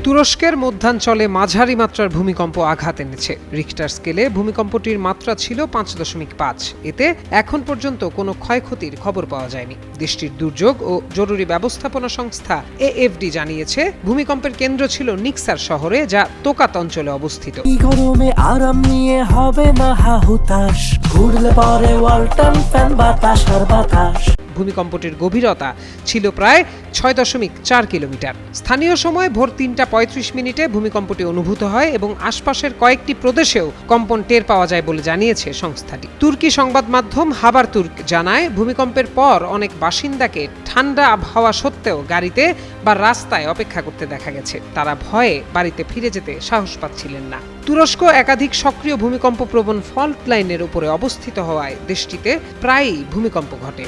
তুরস্কের মধ্যাঞ্চলে মাঝারি মাত্রার ভূমিকম্প আঘাত এনেছে। রিখটার স্কেলে ভূমিকম্পটির মাত্রা ছিল 5.5। এতে এখন পর্যন্ত কোনো ক্ষয়ক্ষতির খবর পাওয়া যায়নি। দেশটির দুর্যোগ ও জরুরি ব্যবস্থাপনা সংস্থা এএফডি জানিয়েছে, ভূমিকম্পের কেন্দ্র ছিল নিক্সার শহরে, যা তোকাত অঞ্চলে অবস্থিত। গরমে আরাম নিয়ে হবে না হাহুতাশ, ঘুরলে পরে ওয়ালটন ফ্যান বাতাস আর বাতাস। ভূমিকম্পটির গভীরতা ছিল প্রায় 6.4 কিলোমিটার। স্থানীয় সময় ভোর 3:35 ভূমিকম্পটি অনুভূত হয় এবং আশপাশের কয়েকটি প্রদেশেও কম্পন টের পাওয়া যায় বলে জানিয়েছে সংস্থাটি। তুর্কি সংবাদ মাধ্যম হাবার তুর্ক জানায়, ভূমিকম্পের পর অনেক বাসিন্দাকে ঠান্ডা আবহাওয়া সত্ত্বেও গাড়িতে বা রাস্তায় অপেক্ষা করতে দেখা গেছে। তারা ভয়ে বাড়িতে ফিরে যেতে সাহস পাচ্ছিলেন না। তুরস্ক একাধিক সক্রিয় ভূমিকম্প প্রবণ ফল্ট লাইনের উপরে অবস্থিত হওয়ায় দেশটিতে প্রায়ই ভূমিকম্প ঘটে।